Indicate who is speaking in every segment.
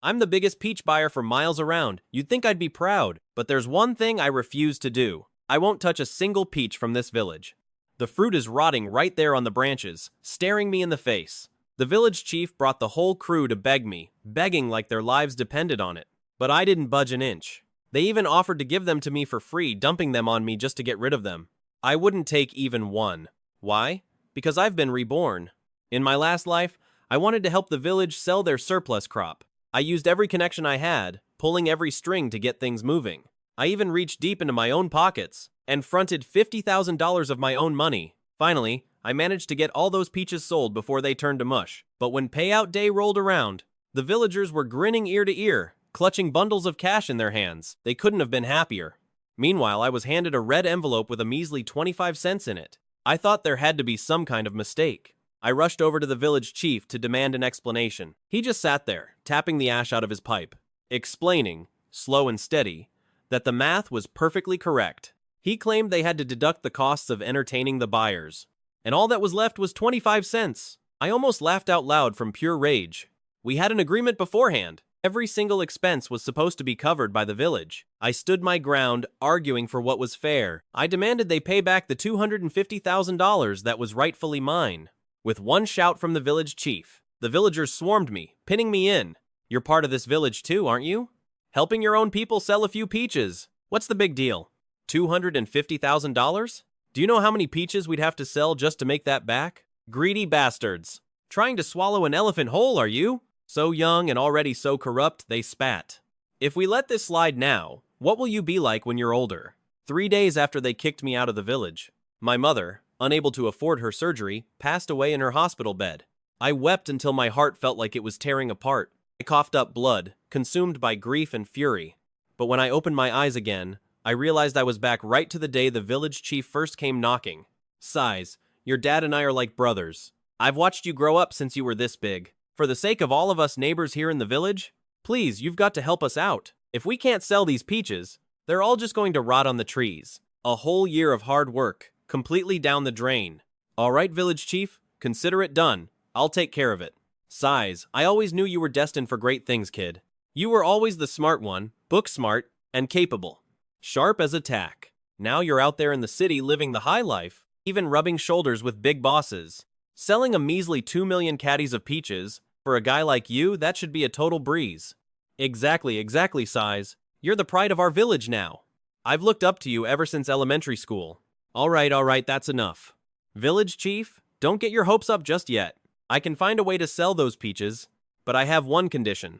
Speaker 1: I'm the biggest peach buyer for miles around. You'd think I'd be proud, but there's one thing I refuse to do. I won't touch a single peach from this village. The fruit is rotting right there on the branches, staring me in the face. The village chief brought the whole crew to beg me, begging like their lives depended on it. But I didn't budge an inch. They even offered to give them to me for free, dumping them on me just to get rid of them. I wouldn't take even one. Why? Because I've been reborn. In my last life, I wanted to help the village sell their surplus crop. I used every connection I had, pulling every string to get things moving. I even reached deep into my own pockets and fronted $50,000 of my own money. Finally, I managed to get all those peaches sold before they turned to mush. But when payout day rolled around, the villagers were grinning ear to ear, clutching bundles of cash in their hands. They couldn't have been happier. Meanwhile, I was handed a red envelope with a measly 25 cents in it. I thought there had to be some kind of mistake. I rushed over to the village chief to demand an explanation. He just sat there, tapping the ash out of his pipe, explaining, slow and steady, that the math was perfectly correct. He claimed they had to deduct the costs of entertaining the buyers, and all that was left was 25 cents. I almost laughed out loud from pure rage. We had an agreement beforehand. Every single expense was supposed to be covered by the village. I stood my ground, arguing for what was fair. I demanded they pay back the $250,000 that was rightfully mine. With one shout from the village chief, the villagers swarmed me, pinning me in. You're part of this village too, aren't you? Helping your own people sell a few peaches. What's the big deal? $250,000? Do you know how many peaches we'd have to sell just to make that back? Greedy bastards. Trying to swallow an elephant whole, are you? So young and already so corrupt, they spat. If we let this slide now, what will you be like when you're older? 3 days after they kicked me out of the village, my mother, unable to afford her surgery, passed away in her hospital bed. I wept until my heart felt like it was tearing apart. I coughed up blood, consumed by grief and fury. But when I opened my eyes again, I realized I was back right to the day the village chief first came knocking. Sighs, your dad and I are like brothers. I've watched you grow up since you were this big. For the sake of all of us neighbors here in the village, please, you've got to help us out. If we can't sell these peaches, they're all just going to rot on the trees. A whole year of hard work, completely down the drain. All right, village chief, consider it done. I'll take care of it. Sighs, I always knew you were destined for great things, kid. You were always the smart one, book smart, and capable. Sharp as a tack. Now you're out there in the city living the high life, even rubbing shoulders with big bosses. Selling a measly 2 million caddies of peaches, for a guy like you, that should be a total breeze. Exactly, Sighs. You're the pride of our village now. I've looked up to you ever since elementary school. All right, that's enough. Village chief, don't get your hopes up just yet. I can find a way to sell those peaches, but I have one condition.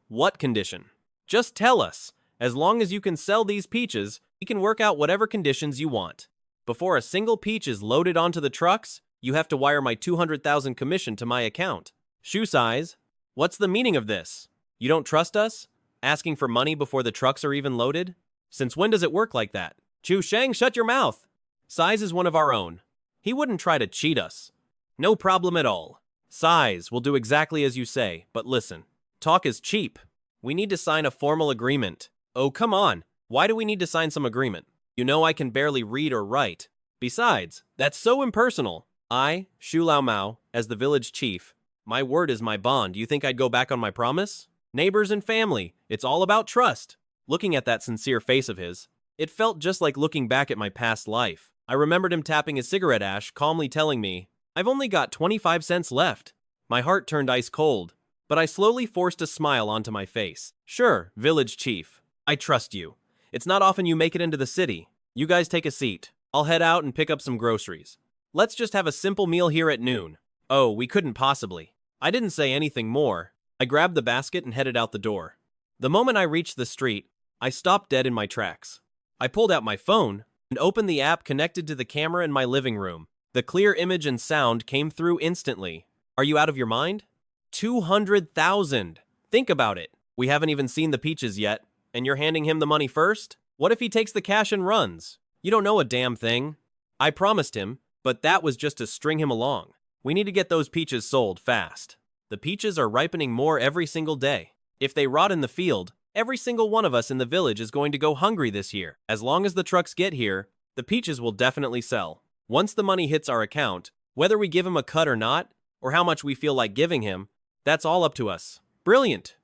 Speaker 1: What condition? Just tell us. As long as you can sell these peaches, we can work out whatever conditions you want. Before a single peach is loaded onto the trucks, you have to wire my $200,000 commission to my account. Shoe size, what's the meaning of this? You don't trust us? Asking for money before the trucks are even loaded? Since when does it work like that? Chu Shang, shut your mouth! Size is one of our own. He wouldn't try to cheat us. No problem at all. Size will do exactly as you say, but listen. Talk is cheap. We need to sign a formal agreement. Oh, come on. Why do we need to sign some agreement? You know I can barely read or write. Besides, that's so impersonal. I, Shu Lao Mao, as the village chief, my word is my bond. You think I'd go back on my promise? Neighbors and family, it's all about trust. Looking at that sincere face of his, it felt just like looking back at my past life. I remembered him tapping his cigarette ash, calmly telling me, I've only got 25 cents left. My heart turned ice cold, but I slowly forced a smile onto my face. Sure, village chief. I trust you. It's not often you make it into the city. You guys take a seat. I'll head out and pick up some groceries. Let's just have a simple meal here at noon. Oh, we couldn't possibly. I didn't say anything more. I grabbed the basket and headed out the door. The moment I reached the street, I stopped dead in my tracks. I pulled out my phone and opened the app connected to the camera in my living room. The clear image and sound came through instantly. Are you out of your mind? 200,000. Think about it. We haven't even seen the peaches yet, and you're handing him the money first? What if he takes the cash and runs? You don't know a damn thing. I promised him, but that was just to string him along. We need to get those peaches sold fast. The peaches are ripening more every single day. If they rot in the field, every single one of us in the village is going to go hungry this year. As long as the trucks get here, the peaches will definitely sell. Once the money hits our account, whether we give him a cut or not, or how much we feel like giving him, that's all up to us. Brilliant.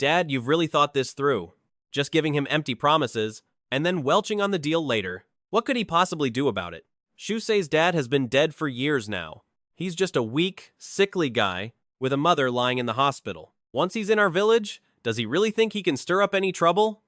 Speaker 1: Dad, you've really thought this through. Just giving him empty promises, and then welching on the deal later. What could he possibly do about it? Shusei's dad has been dead for years now. He's just a weak, sickly guy with a mother lying in the hospital. Once he's in our village, does he really think he can stir up any trouble?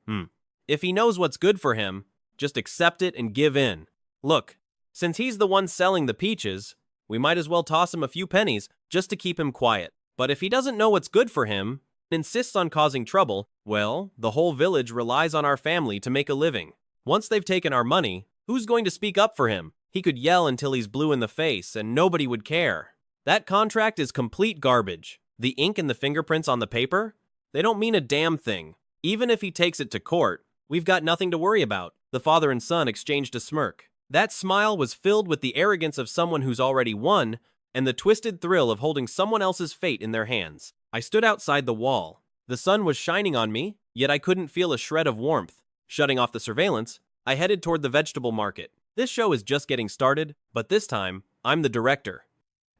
Speaker 1: If he knows what's good for him, just accept it and give in. Look, since he's the one selling the peaches, we might as well toss him a few pennies just to keep him quiet. But if he doesn't know what's good for him and insists on causing trouble, well, the whole village relies on our family to make a living. Once they've taken our money, who's going to speak up for him? He could yell until he's blue in the face and nobody would care. That contract is complete garbage. The ink and the fingerprints on the paper? They don't mean a damn thing. Even if he takes it to court, we've got nothing to worry about. The father and son exchanged a smirk. That smile was filled with the arrogance of someone who's already won and the twisted thrill of holding someone else's fate in their hands. I stood outside the wall. The sun was shining on me, yet I couldn't feel a shred of warmth. Shutting off the surveillance, I headed toward the vegetable market. This show is just getting started, but this time, I'm the director.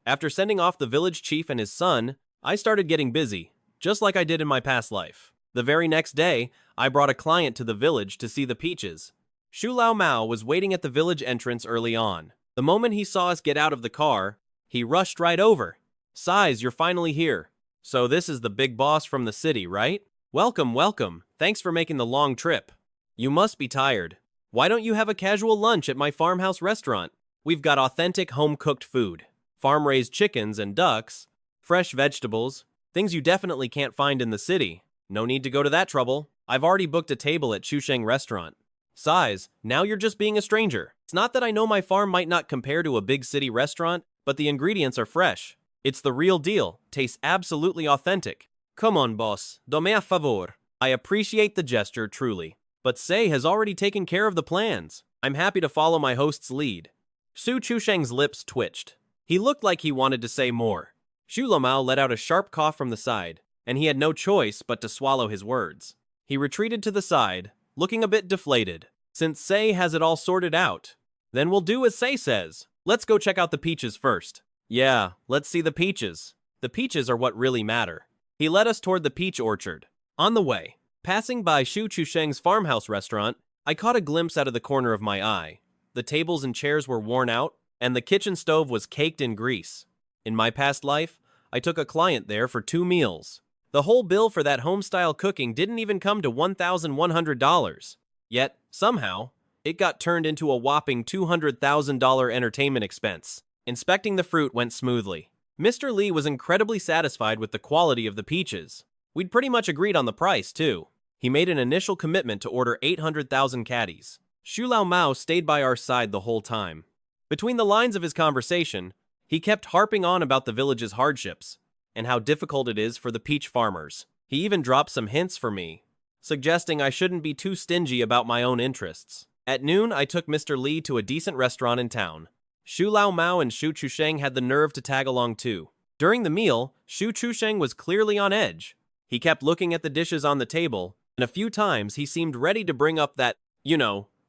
Speaker 1: After sending off the village chief and his son, I started getting busy, just like I did in my past life. The very next day, I brought a client to the village to see the peaches. Shu Lao Mao was waiting at the village entrance early on. The moment he saw us get out of the car, he rushed right over. "Size, you're finally here. So this is the big boss from the city, right? Welcome, welcome. Thanks for making the long trip. You must be tired. Why don't you have a casual lunch at my farmhouse restaurant? We've got authentic home-cooked food, farm-raised chickens and ducks, fresh vegetables, things you definitely can't find in the city. No need to go to that trouble. I've already booked a table at Chusheng Restaurant. Size, now you're just being a stranger. It's not that I know my farm might not compare to a big city restaurant, but the ingredients are fresh. It's the real deal. Tastes absolutely authentic. Come on, boss. Dame a favor. I appreciate the gesture, truly. But Sei has already taken care of the plans. I'm happy to follow my host's lead." Su Chusheng's lips twitched. He looked like he wanted to say more. Shu Lamao let out a sharp cough from the side, and he had no choice but to swallow his words. He retreated to the side, looking a bit deflated. Since Sei has it all sorted out, then we'll do as Sei says. Let's go check out the peaches first. Yeah, let's see the peaches. The peaches are what really matter. He led us toward the peach orchard. On the way, passing by Shu Chusheng's farmhouse restaurant, I caught a glimpse out of the corner of my eye. The tables and chairs were worn out, and the kitchen stove was caked in grease. In my past life, I took a client there for 2 meals. The whole bill for that home-style cooking didn't even come to $1,100. Yet, somehow, it got turned into a whopping $200,000 entertainment expense. Inspecting the fruit went smoothly. Mr. Lee was incredibly satisfied with the quality of the peaches. We'd pretty much agreed on the price, too. He made an initial commitment to order 800,000 caddies. Shu Lao Mao stayed by our side the whole time. Between the lines of his conversation, he kept harping on about the village's hardships and how difficult it is for the peach farmers. He even dropped some hints for me, suggesting I shouldn't be too stingy about my own interests. At noon, I took Mr. Lee to a decent restaurant in town. Shu Lao Mao and Shu Chusheng had the nerve to tag along too. During the meal, Shu Chusheng was clearly on edge. He kept looking at the dishes on the table, and a few times he seemed ready to bring up that,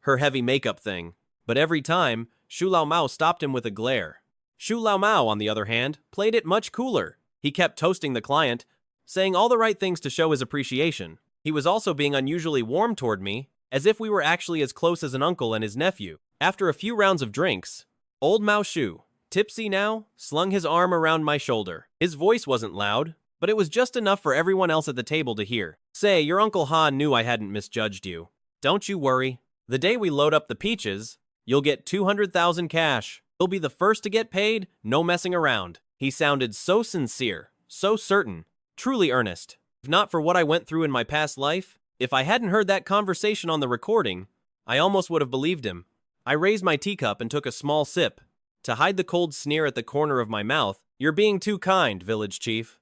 Speaker 1: her heavy makeup thing. But every time, Shu Lao Mao stopped him with a glare. Shu Lao Mao, on the other hand, played it much cooler. He kept toasting the client, saying all the right things to show his appreciation. He was also being unusually warm toward me, as if we were actually as close as an uncle and his nephew. After a few rounds of drinks, old Mao Shu, tipsy now, slung his arm around my shoulder. His voice wasn't loud, but it was just enough for everyone else at the table to hear. "Say, your Uncle Han knew I hadn't misjudged you. Don't you worry. The day we load up the peaches, you'll get 200,000 cash. You'll be the first to get paid, no messing around." He sounded so sincere, so certain, truly earnest. If not for what I went through in my past life, if I hadn't heard that conversation on the recording, I almost would have believed him. I raised my teacup and took a small sip. To hide the cold sneer at the corner of my mouth, "You're being too kind, village chief.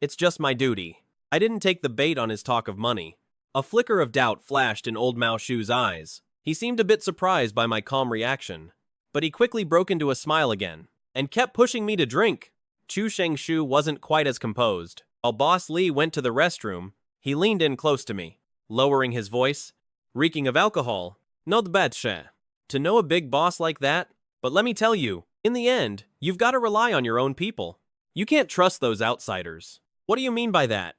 Speaker 1: It's just my duty." I didn't take the bait on his talk of money. A flicker of doubt flashed in old Mao Shu's eyes. He seemed a bit surprised by my calm reaction, but he quickly broke into a smile again, and kept pushing me to drink. Chu Shengshu wasn't quite as composed. While Boss Lee went to the restroom, he leaned in close to me, lowering his voice, reeking of alcohol. "Not bad, she. To know a big boss like that, but let me tell you, in the end, you've got to rely on your own people. You can't trust those outsiders." "What do you mean by that?"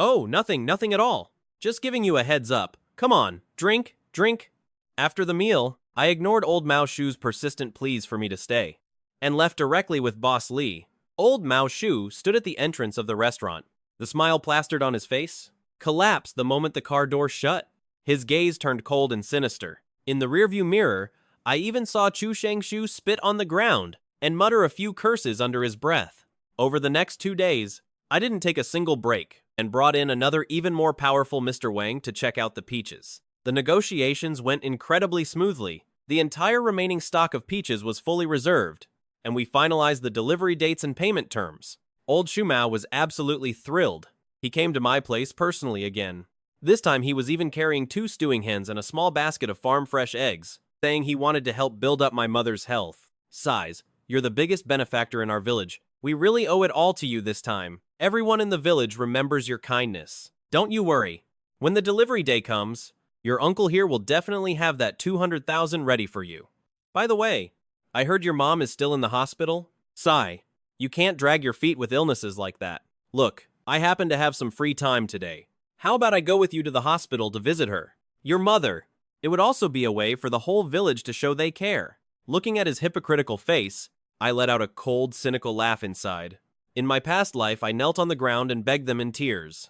Speaker 1: Oh, nothing at all. Just giving you a heads up. Come on, drink, drink. After the meal, I ignored old Mao Shu's persistent pleas for me to stay, and left directly with Boss Lee. Old Mao Shu stood at the entrance of the restaurant. The smile plastered on his face collapsed the moment the car door shut. His gaze turned cold and sinister. In the rearview mirror, I even saw Chu Shangshu spit on the ground and mutter a few curses under his breath. Over the next 2 days, I didn't take a single break and brought in another even more powerful Mr. Wang to check out the peaches. The negotiations went incredibly smoothly. The entire remaining stock of peaches was fully reserved, and we finalized the delivery dates and payment terms. Old Shumao was absolutely thrilled. He came to my place personally again. This time he was even carrying 2 stewing hens and a small basket of farm-fresh eggs, saying he wanted to help build up my mother's health. Sighs, you're the biggest benefactor in our village. We really owe it all to you this time. Everyone in the village remembers your kindness. Don't you worry. When the delivery day comes, your uncle here will definitely have that 200,000 ready for you. By the way, I heard your mom is still in the hospital. Sigh, you can't drag your feet with illnesses like that. Look, I happen to have some free time today. How about I go with you to the hospital to visit her? Your mother. It would also be a way for the whole village to show they care. Looking at his hypocritical face, I let out a cold, cynical laugh inside. In my past life, I knelt on the ground and begged them in tears.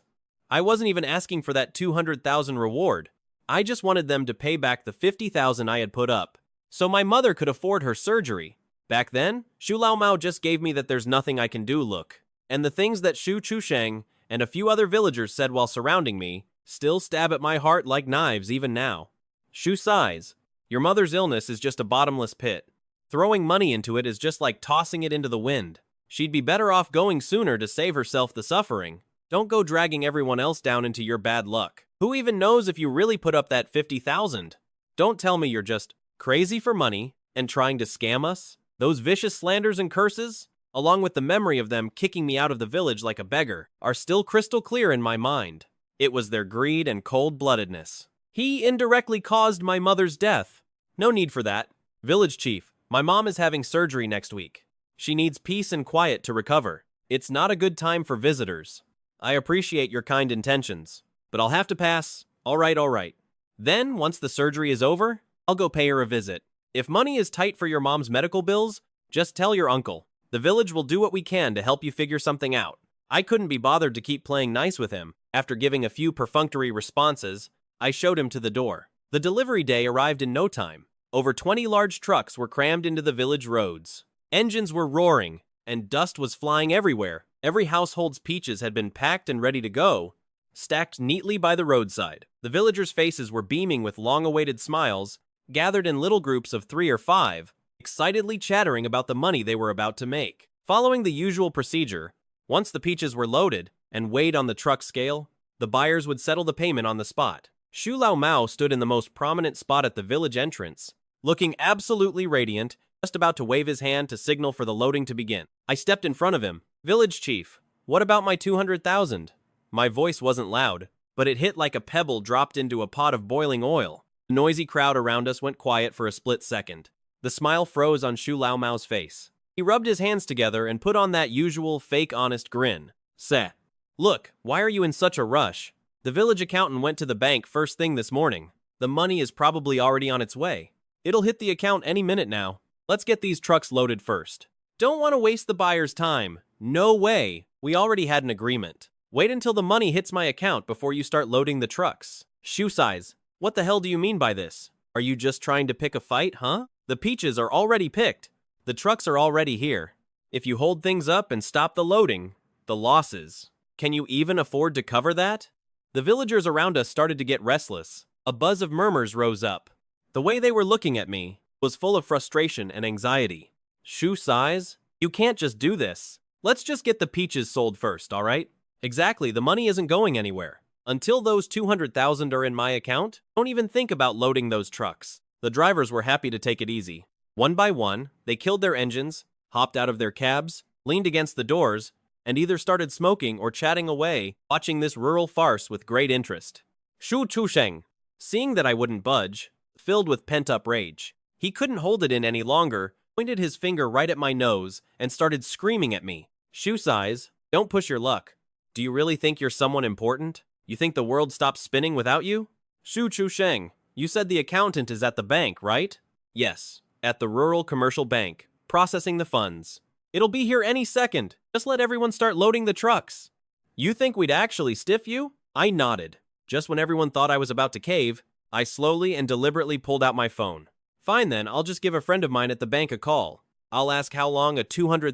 Speaker 1: I wasn't even asking for that 200,000 reward. I just wanted them to pay back the 50,000 I had put up, so my mother could afford her surgery. Back then, Shu Lao Mao just gave me that there's nothing I can do look. And the things that Shu Chusheng and a few other villagers said while surrounding me still stab at my heart like knives even now. Shu sighs. Your mother's illness is just a bottomless pit. Throwing money into it is just like tossing it into the wind. She'd be better off going sooner to save herself the suffering. Don't go dragging everyone else down into your bad luck. Who even knows if you really put up that 50,000? Don't tell me you're just crazy for money and trying to scam us. Those vicious slanders and curses, along with the memory of them kicking me out of the village like a beggar, are still crystal clear in my mind. It was their greed and cold-bloodedness. He indirectly caused my mother's death. No need for that. Village chief, my mom is having surgery next week. She needs peace and quiet to recover. It's not a good time for visitors. I appreciate your kind intentions, but I'll have to pass. All right. Then, once the surgery is over, I'll go pay her a visit. If money is tight for your mom's medical bills, just tell your uncle. The village will do what we can to help you figure something out. I couldn't be bothered to keep playing nice with him. After giving a few perfunctory responses, I showed him to the door. The delivery day arrived in no time. Over 20 large trucks were crammed into the village roads. Engines were roaring, and dust was flying everywhere. Every household's peaches had been packed and ready to go, stacked neatly by the roadside. The villagers' faces were beaming with long-awaited smiles, gathered in little groups of 3 or 5, excitedly chattering about the money they were about to make. Following the usual procedure, once the peaches were loaded and weighed on the truck scale, the buyers would settle the payment on the spot. Shu Lao Mao stood in the most prominent spot at the village entrance, looking absolutely radiant, just about to wave his hand to signal for the loading to begin. I stepped in front of him. Village chief, what about my 200,000? My voice wasn't loud, but it hit like a pebble dropped into a pot of boiling oil. The noisy crowd around us went quiet for a split second. The smile froze on Shu Lao Mao's face. He rubbed his hands together and put on that usual fake honest grin. Seh. Look, why are you in such a rush? The village accountant went to the bank first thing this morning. The money is probably already on its way. It'll hit the account any minute now. Let's get these trucks loaded first. Don't want to waste the buyer's time. No way. We already had an agreement. Wait until the money hits my account before you start loading the trucks. Shoe size. What the hell do you mean by this? Are you just trying to pick a fight, huh? The peaches are already picked. The trucks are already here. If you hold things up and stop the loading, the losses. Can you even afford to cover that? The villagers around us started to get restless. A buzz of murmurs rose up. The way they were looking at me was full of frustration and anxiety. Shoe size? You can't just do this. Let's just get the peaches sold first, all right? Exactly, the money isn't going anywhere. Until those 200,000 are in my account, don't even think about loading those trucks. The drivers were happy to take it easy. One by one, they killed their engines, hopped out of their cabs, leaned against the doors, and either started smoking or chatting away, watching this rural farce with great interest. Shu Chusheng, seeing that I wouldn't budge, filled with pent-up rage. He couldn't hold it in any longer, pointed his finger right at my nose, and started screaming at me. Shoe size, don't push your luck. Do you really think you're someone important? You think the world stops spinning without you? Shu Chusheng, you said the accountant is at the bank, right? Yes, at the Rural Commercial Bank, processing the funds. It'll be here any second. Just let everyone start loading the trucks. You think we'd actually stiff you? I nodded. Just when everyone thought I was about to cave, I slowly and deliberately pulled out my phone. Fine then, I'll just give a friend of mine at the bank a call. I'll ask how long a $200,000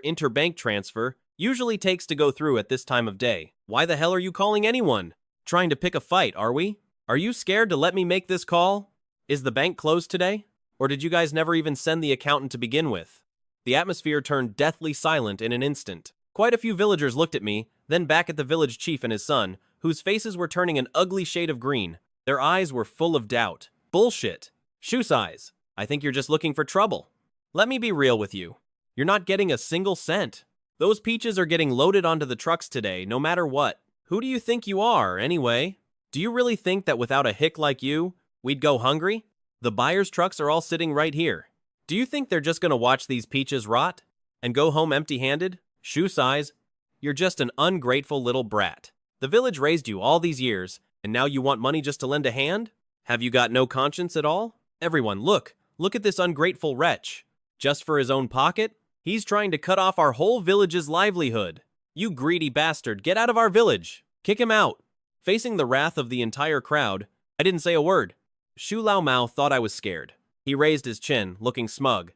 Speaker 1: interbank transfer usually takes to go through at this time of day. Why the hell are you calling anyone? Trying to pick a fight, are we? Are you scared to let me make this call? Is the bank closed today? Or did you guys never even send the accountant to begin with? The atmosphere turned deathly silent in an instant. Quite a few villagers looked at me, then back at the village chief and his son, whose faces were turning an ugly shade of green. Their eyes were full of doubt. Bullshit. Shoe size. I think you're just looking for trouble. Let me be real with you. You're not getting a single cent. Those peaches are getting loaded onto the trucks today, no matter what. Who do you think you are, anyway? Do you really think that without a hick like you, we'd go hungry? The buyer's trucks are all sitting right here. Do you think they're just gonna watch these peaches rot and go home empty-handed? Shoe size, you're just an ungrateful little brat. The village raised you all these years, and now you want money just to lend a hand? Have you got no conscience at all? Everyone, look at this ungrateful wretch. Just for his own pocket? He's trying to cut off our whole village's livelihood. You greedy bastard, get out of our village. Kick him out. Facing the wrath of the entire crowd, I didn't say a word. Shu Lao Mao thought I was scared. He raised his chin, looking smug.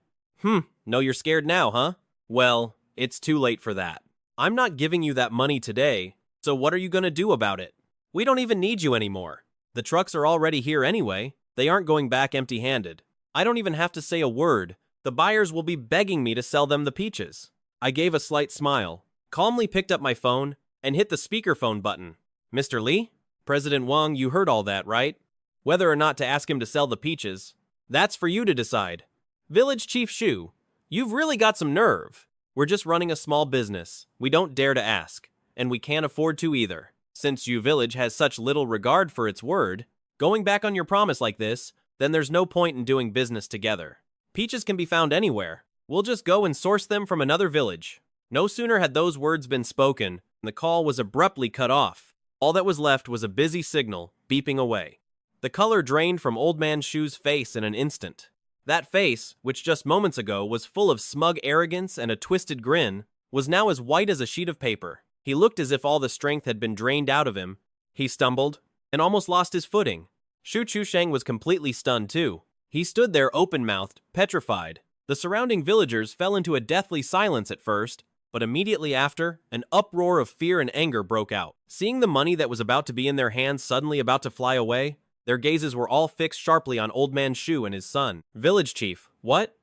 Speaker 1: No, you're scared now, huh? Well, it's too late for that. I'm not giving you that money today, so what are you gonna do about it? We don't even need you anymore. The trucks are already here anyway. They aren't going back empty-handed. I don't even have to say a word. The buyers will be begging me to sell them the peaches. I gave a slight smile, calmly picked up my phone, and hit the speakerphone button. Mr. Li? President Wang, you heard all that, right? Whether or not to ask him to sell the peaches, that's for you to decide. Village Chief Shu, you've really got some nerve. We're just running a small business. We don't dare to ask, and we can't afford to either. Since you village has such little regard for its word, going back on your promise like this, then there's no point in doing business together. Peaches can be found anywhere. We'll just go and source them from another village. No sooner had those words been spoken, and the call was abruptly cut off. All that was left was a busy signal, beeping away. The color drained from Old Man Shu's face in an instant. That face, which just moments ago was full of smug arrogance and a twisted grin, was now as white as a sheet of paper. He looked as if all the strength had been drained out of him. He stumbled, and almost lost his footing. Shu Chusheng was completely stunned too. He stood there open-mouthed, petrified. The surrounding villagers fell into a deathly silence at first, but immediately after, an uproar of fear and anger broke out. Seeing the money that was about to be in their hands suddenly about to fly away, their gazes were all fixed sharply on Old Man Shu and his son. Village Chief, what?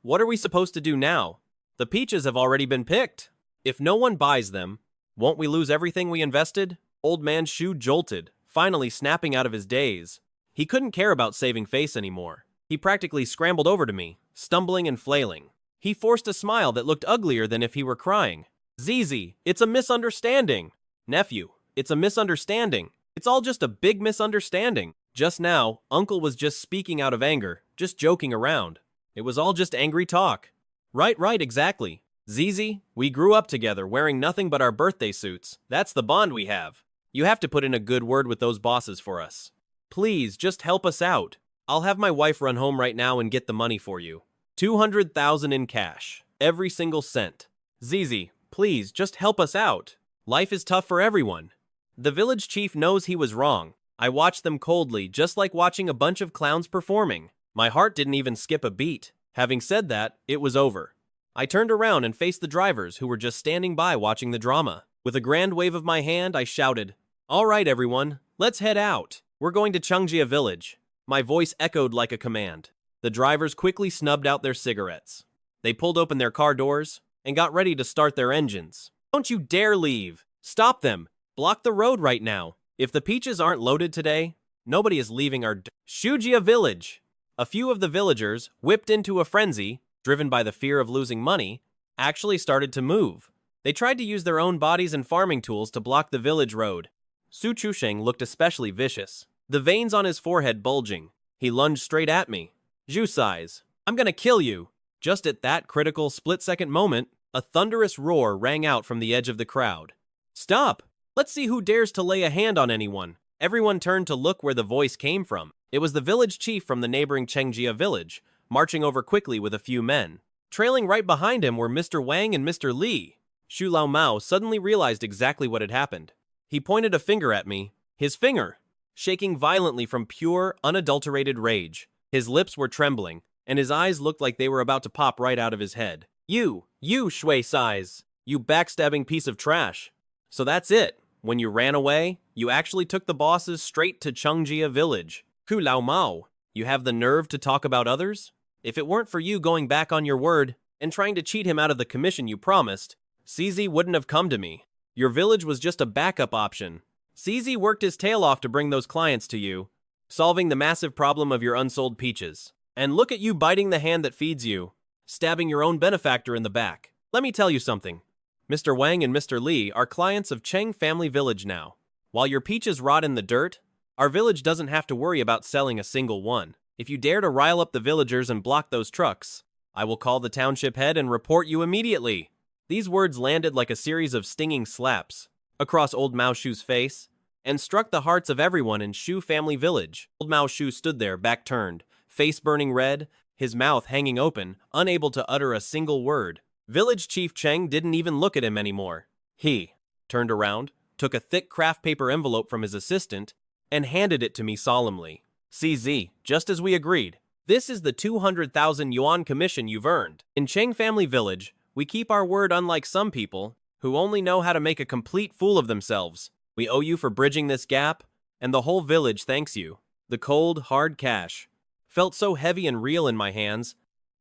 Speaker 1: What are we supposed to do now? The peaches have already been picked. If no one buys them, won't we lose everything we invested? Old Man Shu jolted, finally snapping out of his daze. He couldn't care about saving face anymore. He practically scrambled over to me, stumbling and flailing. He forced a smile that looked uglier than if he were crying. Zizi, it's a misunderstanding. Nephew, it's a misunderstanding. It's all just a big misunderstanding. Just now, Uncle was just speaking out of anger, just joking around. It was all just angry talk. Right, exactly. Zizi, we grew up together wearing nothing but our birthday suits. That's the bond we have. You have to put in a good word with those bosses for us. Please, just help us out. I'll have my wife run home right now and get the money for you. 200,000 in cash. Every single cent. Zizi, please, just help us out. Life is tough for everyone. The village chief knows he was wrong. I watched them coldly, just like watching a bunch of clowns performing. My heart didn't even skip a beat. Having said that, it was over. I turned around and faced the drivers who were just standing by watching the drama. With a grand wave of my hand, I shouted, "All right, everyone, let's head out. We're going to Chungjia village." My voice echoed like a command. The drivers quickly snubbed out their cigarettes. They pulled open their car doors and got ready to start their engines. Don't you dare leave. Stop them. Block the road right now. If the peaches aren't loaded today, nobody is leaving our Shujia village. A few of the villagers, whipped into a frenzy, driven by the fear of losing money, actually started to move. They tried to use their own bodies and farming tools to block the village road. Su Chusheng looked especially vicious, the veins on his forehead bulging. He lunged straight at me. Zhu sighs, "I'm gonna kill you." Just at that critical split-second moment, a thunderous roar rang out from the edge of the crowd. Stop! Let's see who dares to lay a hand on anyone. Everyone turned to look where the voice came from. It was the village chief from the neighboring Chengjia village, marching over quickly with a few men. Trailing right behind him were Mr. Wang and Mr. Li. Shu Lao Mao suddenly realized exactly what had happened. He pointed a finger at me, his finger, shaking violently from pure, unadulterated rage. His lips were trembling, and his eyes looked like they were about to pop right out of his head. You Shui Size, you backstabbing piece of trash. So that's it. When you ran away, you actually took the bosses straight to Chengjia village. Ku Lao Mao, you have the nerve to talk about others? If it weren't for you going back on your word and trying to cheat him out of the commission you promised, CZ wouldn't have come to me. Your village was just a backup option. CZ worked his tail off to bring those clients to you, solving the massive problem of your unsold peaches. And look at you biting the hand that feeds you, stabbing your own benefactor in the back. Let me tell you something. Mr. Wang and Mr. Li are clients of Cheng Family Village now. While your peaches rot in the dirt, our village doesn't have to worry about selling a single one. If you dare to rile up the villagers and block those trucks, I will call the township head and report you immediately. These words landed like a series of stinging slaps across old Mao Shu's face and struck the hearts of everyone in Shu Family Village. Old Mao Shu stood there, back turned, face burning red, his mouth hanging open, unable to utter a single word. Village Chief Cheng didn't even look at him anymore. He turned around, took a thick craft paper envelope from his assistant, and handed it to me solemnly. CZ, just as we agreed. This is the 200,000 yuan commission you've earned. In Cheng Family Village, we keep our word, unlike some people who only know how to make a complete fool of themselves. We owe you for bridging this gap, and the whole village thanks you. The cold, hard cash felt so heavy and real in my hands,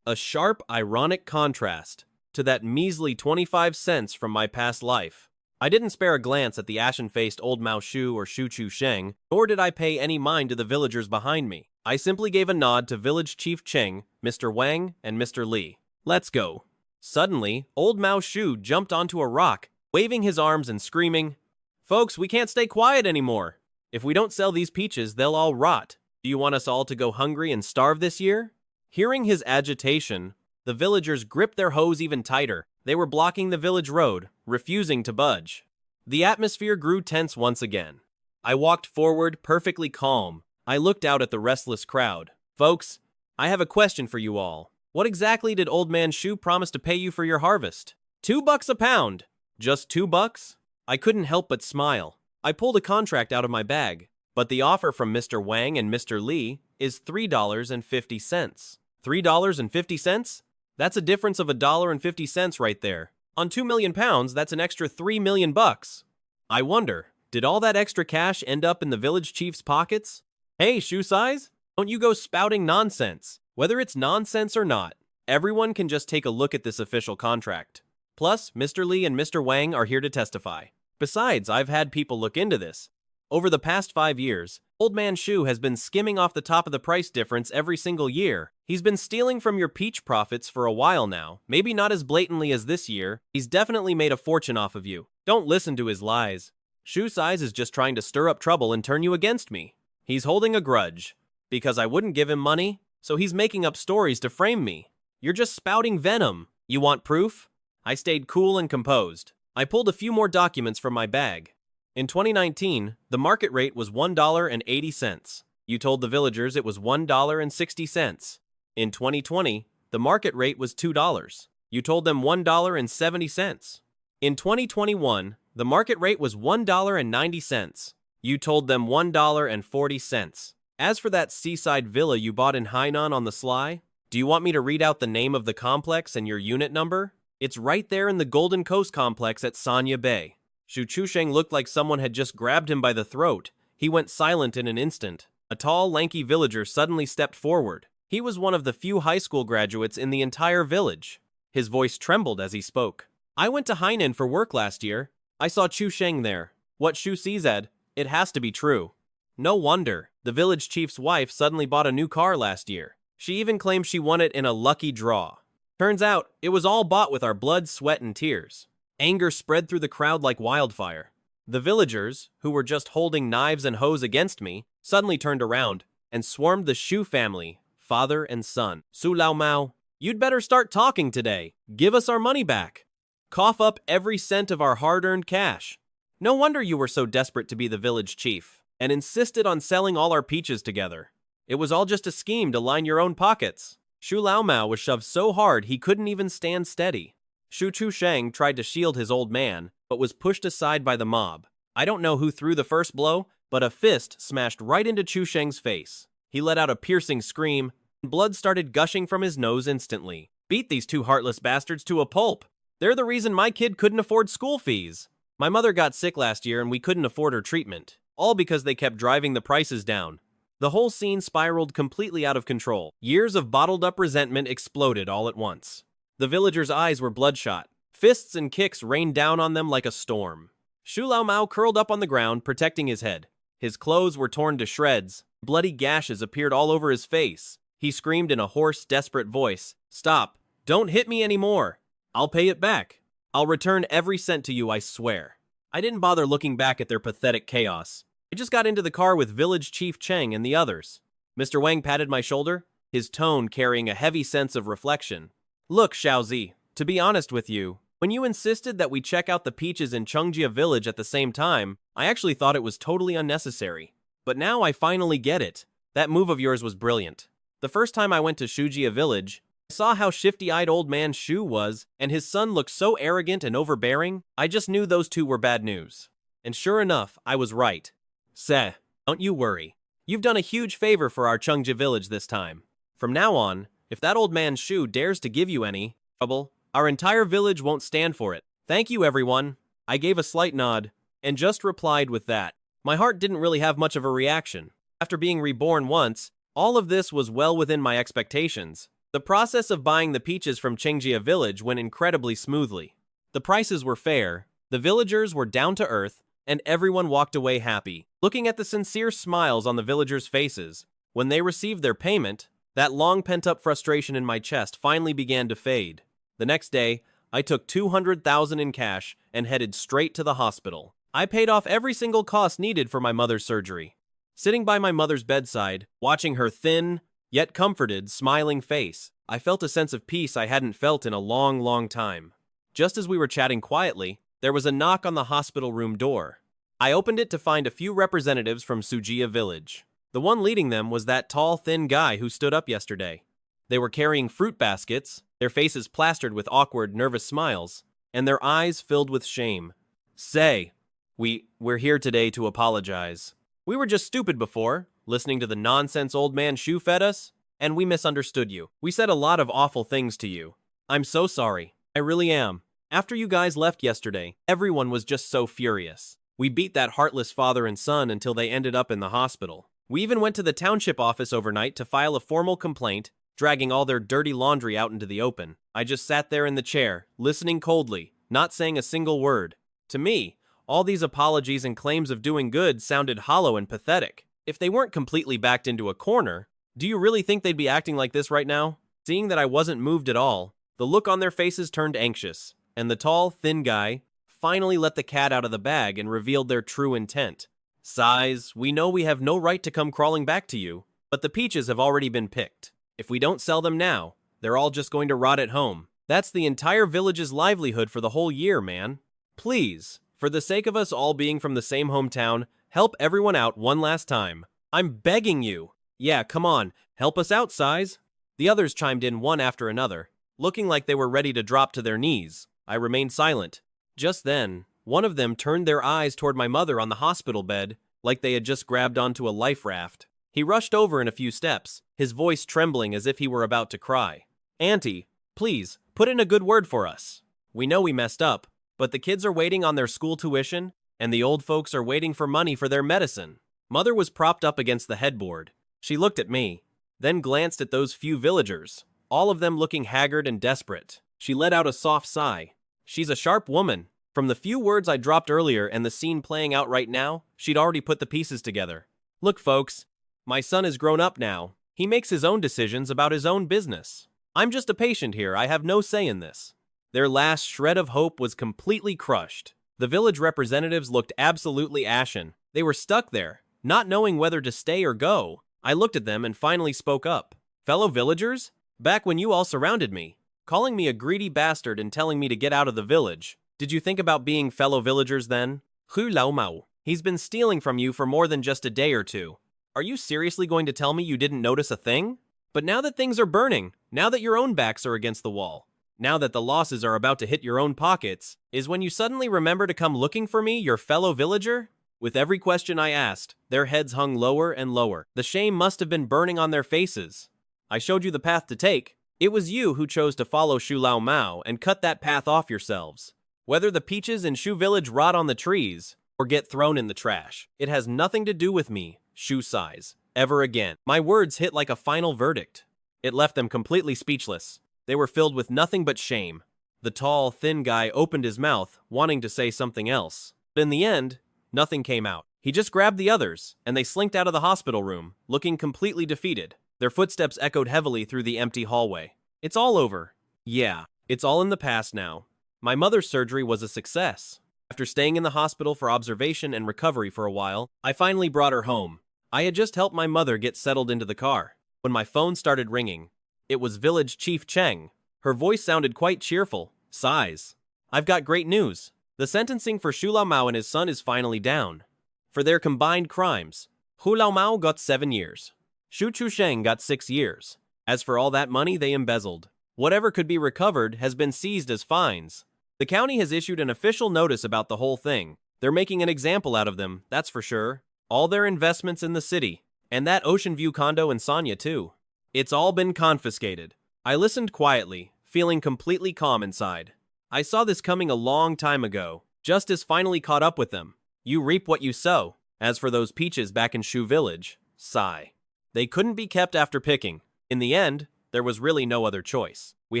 Speaker 1: a sharp, ironic contrast to that measly 25 cents from my past life. I didn't spare a glance at the ashen-faced old Mao Shu or Shu Chu Sheng, nor did I pay any mind to the villagers behind me. I simply gave a nod to Village Chief Cheng, Mr. Wang, and Mr. Li. Let's go. Suddenly, old Mao Shu jumped onto a rock, waving his arms and screaming, "Folks, we can't stay quiet anymore. If we don't sell these peaches, they'll all rot. Do you want us all to go hungry and starve this year?" Hearing his agitation, the villagers gripped their hoes even tighter. They were blocking the village road, refusing to budge. The atmosphere grew tense once again. I walked forward, perfectly calm. I looked out at the restless crowd. Folks, I have a question for you all. What exactly did Old Man Shu promise to pay you for your harvest? $2 a pound. Just $2? I couldn't help but smile. I pulled a contract out of my bag, but the offer from Mr. Wang and Mr. Li is $3.50. $3.50? That's a difference of $1.50 right there. On 2 million pounds, that's an extra 3 million bucks. I wonder, did all that extra cash end up in the village chief's pockets? Hey, Shoe Size, don't you go spouting nonsense. Whether it's nonsense or not, everyone can just take a look at this official contract. Plus, Mr. Li and Mr. Wang are here to testify. Besides, I've had people look into this. Over the past 5 years, Old Man Shu has been skimming off the top of the price difference every single year. He's been stealing from your peach profits for a while now. Maybe not as blatantly as this year. He's definitely made a fortune off of you. Don't listen to his lies. Shoe Size is just trying to stir up trouble and turn you against me. He's holding a grudge because I wouldn't give him money, so he's making up stories to frame me. You're just spouting venom. You want proof? I stayed cool and composed. I pulled a few more documents from my bag. In 2019, the market rate was $1.80. You told the villagers it was $1.60. In 2020, the market rate was $2. You told them $1.70. In 2021, the market rate was $1.90. You told them $1.40. As for that seaside villa you bought in Hainan on the sly, do you want me to read out the name of the complex and your unit number? It's right there in the Golden Coast complex at Sanya Bay. Shu Chusheng looked like someone had just grabbed him by the throat. He went silent in an instant. A tall, lanky villager suddenly stepped forward. He was one of the few high school graduates in the entire village. His voice trembled as he spoke. I went to Hainan for work last year. I saw Chusheng there. What Shu said, it has to be true. No wonder. The village chief's wife suddenly bought a new car last year. She even claimed she won it in a lucky draw. Turns out, it was all bought with our blood, sweat, and tears. Anger spread through the crowd like wildfire. The villagers, who were just holding knives and hoes against me, suddenly turned around and swarmed the Shu family, father and son. Su Lao Mao, you'd better start talking today. Give us our money back. Cough up every cent of our hard-earned cash. No wonder you were so desperate to be the village chief, and insisted on selling all our peaches together. It was all just a scheme to line your own pockets. Shu Lao Mao was shoved so hard he couldn't even stand steady. Shu Chu Sheng tried to shield his old man, but was pushed aside by the mob. I don't know who threw the first blow, but a fist smashed right into Chu Sheng's face. He let out a piercing scream, and blood started gushing from his nose instantly. Beat these two heartless bastards to a pulp. They're the reason my kid couldn't afford school fees. My mother got sick last year and we couldn't afford her treatment, all because they kept driving the prices down. The whole scene spiraled completely out of control. Years of bottled-up resentment exploded all at once. The villagers' eyes were bloodshot. Fists and kicks rained down on them like a storm. Shu Lao Mao curled up on the ground, protecting his head. His clothes were torn to shreds. Bloody gashes appeared all over his face. He screamed in a hoarse, desperate voice, "Stop! Don't hit me anymore! I'll pay it back. I'll return every cent to you, I swear." I didn't bother looking back at their pathetic chaos. I just got into the car with Village Chief Cheng and the others. Mr. Wang patted my shoulder, his tone carrying a heavy sense of reflection. "Look, Xiaozi, to be honest with you, when you insisted that we check out the peaches in Chungjia Village at the same time, I actually thought it was totally unnecessary. But now I finally get it. That move of yours was brilliant. The first time I went to Shujia Village, I saw how shifty-eyed old man Shu was, and his son looked so arrogant and overbearing, I just knew those two were bad news. And sure enough, I was right. Seh, don't you worry. You've done a huge favor for our Chungjia Village this time. From now on, if that old man Shu dares to give you any trouble, our entire village won't stand for it. Thank you, everyone." I gave a slight nod, and just replied with that. My heart didn't really have much of a reaction. After being reborn once, all of this was well within my expectations. The process of buying the peaches from Chengjia Village went incredibly smoothly. The prices were fair, the villagers were down to earth, and everyone walked away happy. Looking at the sincere smiles on the villagers' faces, when they received their payment, that long pent-up frustration in my chest finally began to fade. The next day, I took 200,000 in cash and headed straight to the hospital. I paid off every single cost needed for my mother's surgery. Sitting by my mother's bedside, watching her thin, yet comforted, smiling face, I felt a sense of peace I hadn't felt in a long, long time. Just as we were chatting quietly, there was a knock on the hospital room door. I opened it to find a few representatives from Sujia Village. The one leading them was that tall, thin guy who stood up yesterday. They were carrying fruit baskets, their faces plastered with awkward, nervous smiles, and their eyes filled with shame. "Say, we're here today to apologize. We were just stupid before, listening to the nonsense old man Shu fed us, and we misunderstood you. We said a lot of awful things to you. I'm so sorry. I really am. After you guys left yesterday, everyone was just so furious. We beat that heartless father and son until they ended up in the hospital. We even went to the township office overnight to file a formal complaint, dragging all their dirty laundry out into the open. I just sat there in the chair, listening coldly, not saying a single word. To me, all these apologies and claims of doing good sounded hollow and pathetic. If they weren't completely backed into a corner, do you really think they'd be acting like this right now?" Seeing that I wasn't moved at all, the look on their faces turned anxious, and the tall, thin guy finally let the cat out of the bag and revealed their true intent. "Size, we know we have no right to come crawling back to you, but the peaches have already been picked. If we don't sell them now, they're all just going to rot at home. That's the entire village's livelihood for the whole year, man. Please, for the sake of us all being from the same hometown, help everyone out one last time. I'm begging you. Yeah, come on, help us out, Size." The others chimed in one after another, looking like they were ready to drop to their knees. I remained silent. Just then, one of them turned their eyes toward my mother on the hospital bed, like they had just grabbed onto a life raft. He rushed over in a few steps, his voice trembling as if he were about to cry. "Auntie, please, put in a good word for us. We know we messed up, but the kids are waiting on their school tuition, and the old folks are waiting for money for their medicine." Mother was propped up against the headboard. She looked at me, then glanced at those few villagers, all of them looking haggard and desperate. She let out a soft sigh. She's a sharp woman. From the few words I dropped earlier and the scene playing out right now, she'd already put the pieces together. "Look, folks, my son is grown up now. He makes his own decisions about his own business. I'm just a patient here. I have no say in this." Their last shred of hope was completely crushed. The village representatives looked absolutely ashen. They were stuck there, not knowing whether to stay or go. I looked at them and finally spoke up. "Fellow villagers, back when you all surrounded me, calling me a greedy bastard and telling me to get out of the village, did you think about being fellow villagers then? Hu Lao Mao. He's been stealing from you for more than just a day or two. Are you seriously going to tell me you didn't notice a thing? But now that things are burning, now that your own backs are against the wall, now that the losses are about to hit your own pockets, is when you suddenly remember to come looking for me, your fellow villager? With every question I asked, their heads hung lower and lower. The shame must have been burning on their faces. I showed you the path to take. It was you who chose to follow Shu Lao Mao and cut that path off yourselves. Whether the peaches in Shu Village rot on the trees or get thrown in the trash, it has nothing to do with me, Shu sighs, ever again. My words hit like a final verdict. It left them completely speechless. They were filled with nothing but shame. The tall, thin guy opened his mouth, wanting to say something else. But in the end, nothing came out. He just grabbed the others, and they slinked out of the hospital room, looking completely defeated. Their footsteps echoed heavily through the empty hallway. It's all over. Yeah, it's all in the past now. My mother's surgery was a success. After staying in the hospital for observation and recovery for a while, I finally brought her home. I had just helped my mother get settled into the car when my phone started ringing. It was Village Chief Cheng. Her voice sounded quite cheerful. Sighs. I've got great news. The sentencing for Shu Lao Mao and his son is finally down. For their combined crimes, Hu Lao Mao got 7 years. Shu Chusheng got 6 years. As for all that money they embezzled, whatever could be recovered has been seized as fines. The county has issued an official notice about the whole thing. They're making an example out of them, that's for sure. All their investments in the city, and that Ocean View condo in Sanya too. It's all been confiscated. I listened quietly, feeling completely calm inside. I saw this coming a long time ago. Justice finally caught up with them. You reap what you sow. As for those peaches back in Shu Village, sigh. They couldn't be kept after picking. In the end, there was really no other choice. We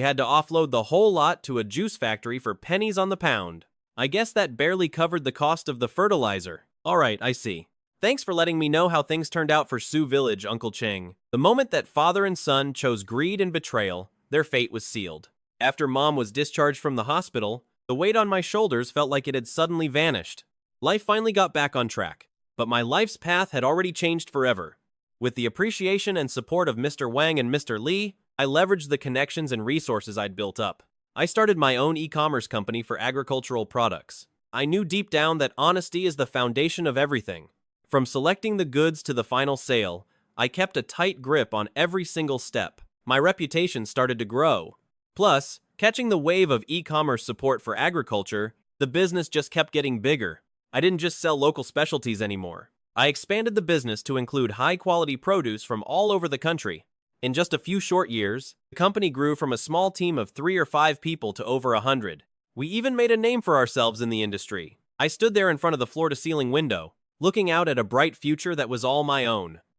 Speaker 1: had to offload the whole lot to a juice factory for pennies on the pound. I guess that barely covered the cost of the fertilizer. Alright, I see. Thanks for letting me know how things turned out for Sioux Village, Uncle Cheng. The moment that father and son chose greed and betrayal, their fate was sealed. After Mom was discharged from the hospital, the weight on my shoulders felt like it had suddenly vanished. Life finally got back on track, but my life's path had already changed forever. With the appreciation and support of Mr. Wang and Mr. Lee, I leveraged the connections and resources I'd built up. I started my own e-commerce company for agricultural products. I knew deep down that honesty is the foundation of everything. From selecting the goods to the final sale, I kept a tight grip on every single step. My reputation started to grow. Plus, catching the wave of e-commerce support for agriculture, the business just kept getting bigger. I didn't just sell local specialties anymore. I expanded the business to include high-quality produce from all over the country. In just a few short years, the company grew from a small team of 3 or 5 people to over 100. We even made a name for ourselves in the industry. I stood there in front of the floor-to-ceiling window, looking out at a bright future that was all my own.